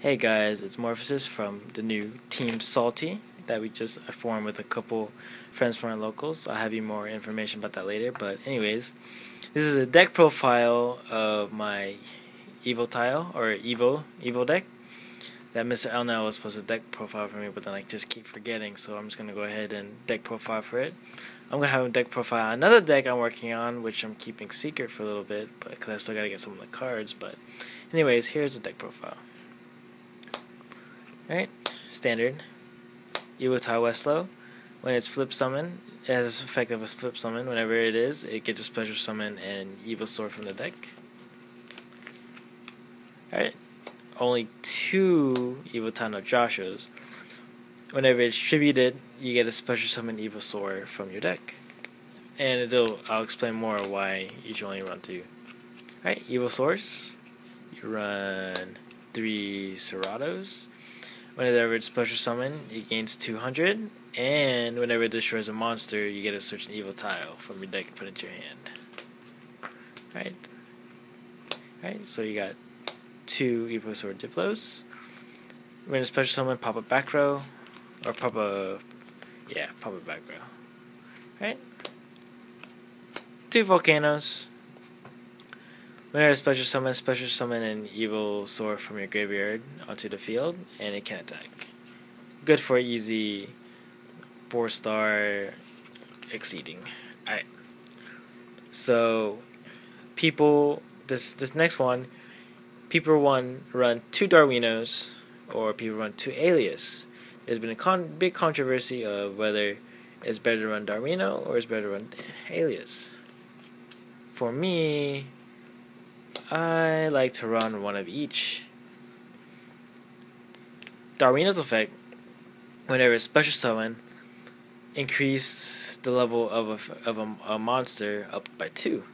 Hey guys, it's MorphizizYGO from the new TeamSalty that we just formed with a couple friends from our locals. I'll have you more information about that later. But anyways, this is a deck profile of my Evotile or Evo deck that Mr. Elnell was supposed to deck profile for me, but then I just keep forgetting. So I'm just gonna go ahead and deck profile for it. I'm gonna have a deck profile another deck I'm working on, which I'm keeping secret for a little bit, but because I still gotta get some of the cards. But anyways, here's the deck profile. Alright, standard. Evotile Westlow. When it's flip summon, it has the effect of a flip summon. Whenever it is, it gets a special summon and Evosaur from the deck. Alright, only 2 Evotile Joshos. Whenever it's tributed, you get a special summon Evosaur from your deck. And I'll explain more why you should only run 2. Alright, Evosaurs. You run 3 Ceratos. Whenever it's special summon, it gains 200, and whenever it destroys a monster, you get a certain Evotile from your deck and put it into your hand. Alright, so you got 2 Evosaur Diplos. When it's special summon, pop a back row, or pop a back row. Alright, 2 Volcanoes. Whenever special summon an Evosaur from your graveyard onto the field, and it can attack. Good for easy 4-star exceeding. Alright. So this next one, people run 2 Darwinos, or people run 2 Alias. There's been a big controversy of whether it's better to run Darwino or it's better to run Alias. For me, I like to run one of each. Darwino's effect, whenever it's special summon, increase the level of a monster up by 2.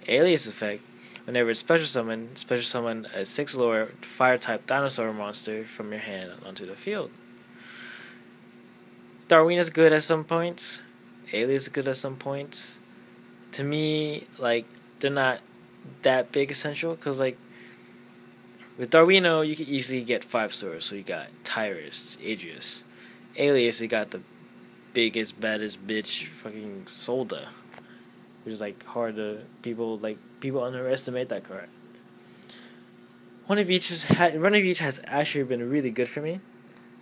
Alias effect, whenever it's special summon a 6 lower fire type dinosaur monster from your hand onto the field. Darwino's good at some points. Alias is good at some points. To me, they're not that big essential, because with Darwino you can easily get 5 stars. So you got Tyrus, Adrius. Alias, you got the biggest baddest bitch fucking Solda, which is hard to people underestimate that card. One of each has actually been really good for me,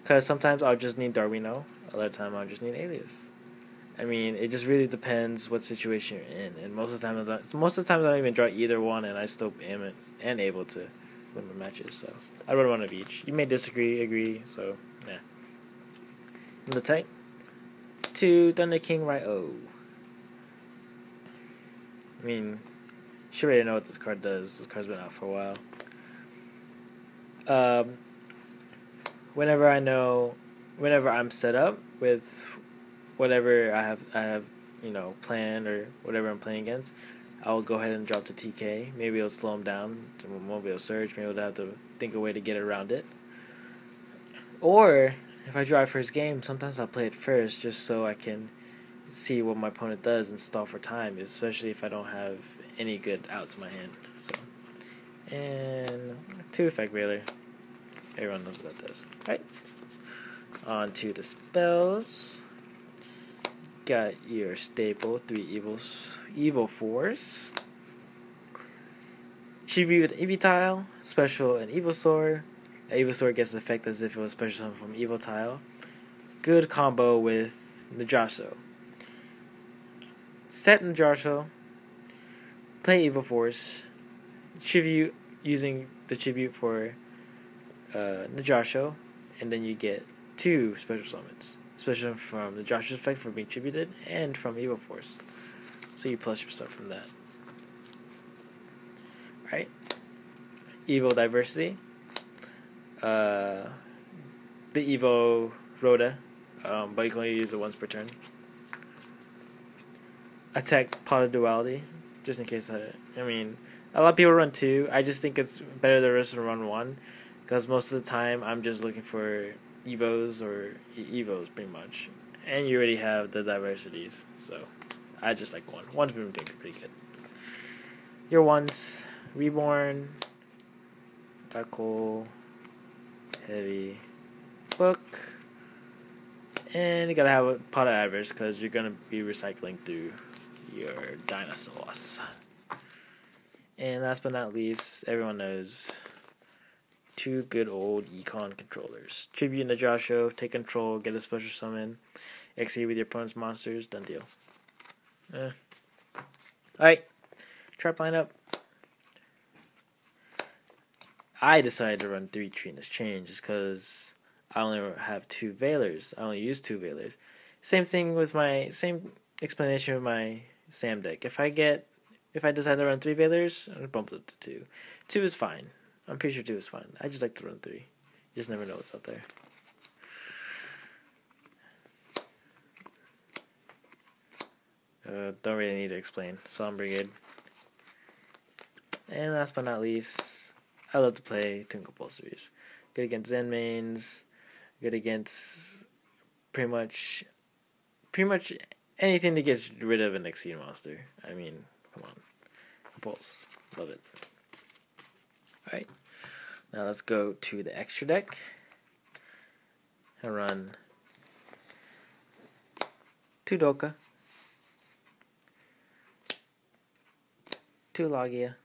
because sometimes I'll just need Darwino, other time I'll just need Alias. I mean, it just really depends what situation you're in, and most of the time I don't even draw either one, and I still am able to win my matches. So I run one of each. You may disagree, agree. So yeah. In the tank, 2 Thunder King Ryo. I mean, you should already know what this card does. This card's been out for a while. Whenever I'm set up with whatever I have planned, or whatever I'm playing against, I'll go ahead and drop the TK. Maybe it'll slow him down. Maybe it'll surge. Maybe I'll have to think of a way to get around it. Or if I draw first game, sometimes I'll play it first just so I can see what my opponent does and stall for time, especially if I don't have any good outs in my hand. So, and 2 Effect Railer. Everyone knows what that does. Right. On to the spells. Got your staple 3 Evosaurs. Tribute with Evotile, special and Evosaur. Evosaur gets the effect as if it was special summon from Evotile. Good combo with Najasho. Set Najasho. Play Evoforce. Tribute using the tribute for Najasho, and then you get 2 special summons. Especially from the Josh's effect for being tributed, and from Evoforce. So you plus your stuff from that. Right? Evo Diversity. The Evo Rhoda. But you can only use it once per turn. Attack Pot of Duality. Just in case a lot of people run 2. I just think it's better to run 1. Because most of the time I'm just looking for Evos or Evos pretty much, and you already have the diversities, so I just like 1. 1's been doing pretty good. Your 1's Reborn, Tackle, heavy, book, and you gotta have a pot of average because you're gonna be recycling through your dinosaurs. And last but not least, everyone knows 2 good old Econ controllers. Tribute in the Josho, take control, get a special summon, exceed with your opponent's monsters, done deal. Alright, trap lineup. I decided to run 3 Trina's Change just because I only have 2 Veilers. I only use 2 Veilers. Same explanation with my Sam deck. If I decide to run 3 Veilers, I'm gonna bump it up to 2. 2 is fine. I'm pretty sure 2 is fine. I just like to run 3. You just never know what's out there. Don't really need to explain. Solemn Brigade. And last but not least, I love to play Toon Compulsories. Good against Zen mains. Good against pretty much anything that gets rid of an Exceed monster. I mean, come on. Compulse. Love it. Alright. Now let's go to the extra deck. I run 2 Doka, 2 Logia,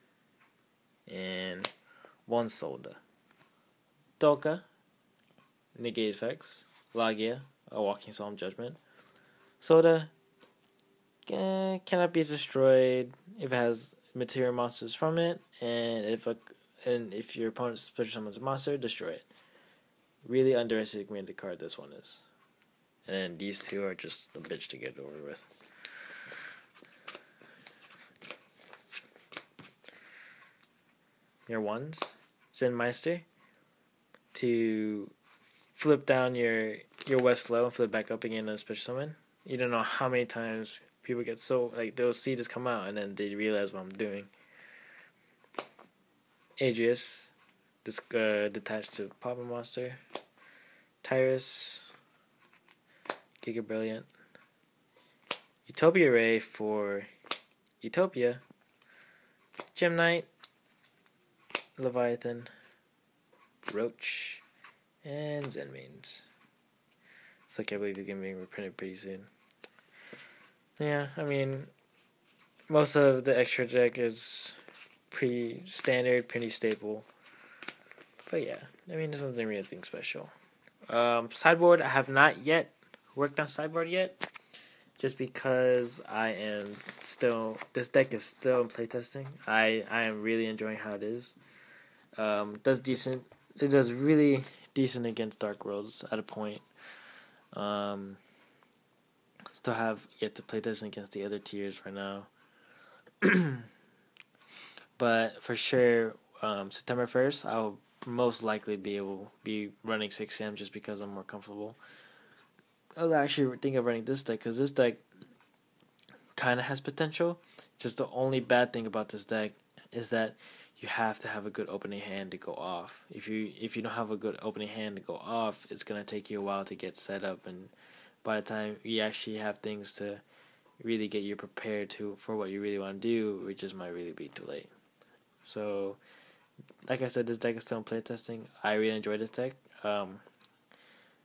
and 1 Solda. Doka, negate effects. Logia, a walking solemn judgment. Soda, cannot be destroyed if it has material monsters from it, and if your opponent special summons a monster, destroy it. Really underestimated card this one is. And then these 2 are just a bitch to get over with. Your ones, Zenmeister, to flip down your West low and flip back up again on a special summon. You don't know how many times people get so, like, they'll see this come out and then they realize what I'm doing. Adrius, detached to Papa Monster. Tyrus, Giga Brilliant. Utopia Ray for Utopia. Gem Knight, Leviathan, Roach, and Zen mains. So I can't believe he's going to be reprinted pretty soon. Yeah, I mean, most of the extra deck is pretty standard, pretty stable. But yeah, I mean, there's nothing really special. Sideboard, I have not yet worked on sideboard yet. Just because this deck is still in playtesting. I am really enjoying how it is. Does decent. It does really decent against Dark Worlds at a point. Still have yet to play this against the other tiers right now. But for sure, September 1st, I'll most likely be running 6M just because I'm more comfortable. I'll actually think of running this deck because this deck kind of has potential. Just the only bad thing about this deck is that you have to have a good opening hand to go off. If you don't have a good opening hand to go off, it's gonna take you a while to get set up, and by the time you actually have things to really get you prepared for what you really want to do, it just might really be too late. So, like I said, this deck is still in playtesting. I really enjoy this deck.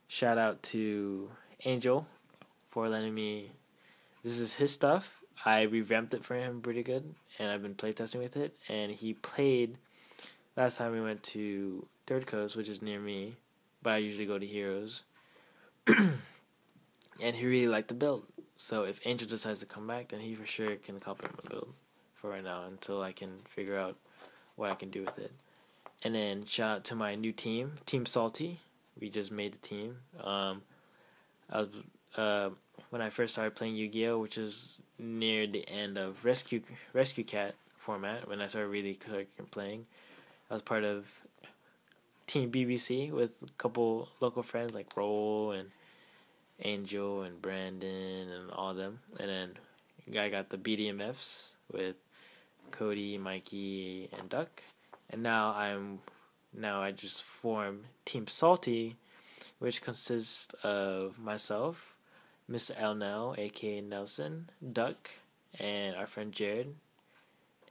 Shout out to Angel for letting me. This is his stuff. I revamped it for him pretty good, and I've been playtesting with it. And he played last time we went to Third Coast, which is near me, but I usually go to Heroes. And he really liked the build. So if Angel decides to come back, then he for sure can copy my build for right now until I can figure out what I can do with it. And then shout out to my new team, TeamSalty. We just made the team. I was when I first started playing Yu-Gi-Oh, which is near the end of Rescue Cat format, when I started really playing. I was part of Team BBC with a couple local friends like Roll and Angel and Brandon and all of them. And then I got the BDMFs with Cody, Mikey, and Duck. And now I just formed Team Salty, which consists of myself, Mr. Elnell, aka Nelson, Duck, and our friend Jared.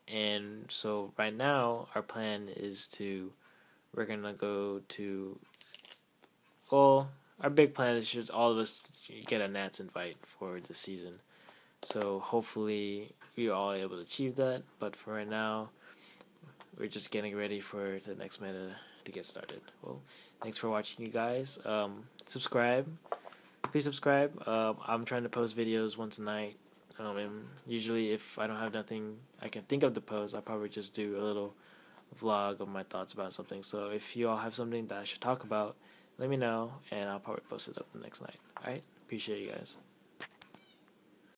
And so right now our plan is to we're gonna go to. Well, our big plan is just all of us get a Nats invite for the season. So hopefully we are all able to achieve that. But for right now, we're just getting ready for the next meta to get started. Well, thanks for watching, you guys. Subscribe. Please subscribe. I'm trying to post videos once a night. And usually if I don't have nothing I can think of to post, I'll probably just do a little vlog of my thoughts about something. So if you all have something that I should talk about, let me know, and I'll probably post it up the next night. Alright? Appreciate you guys.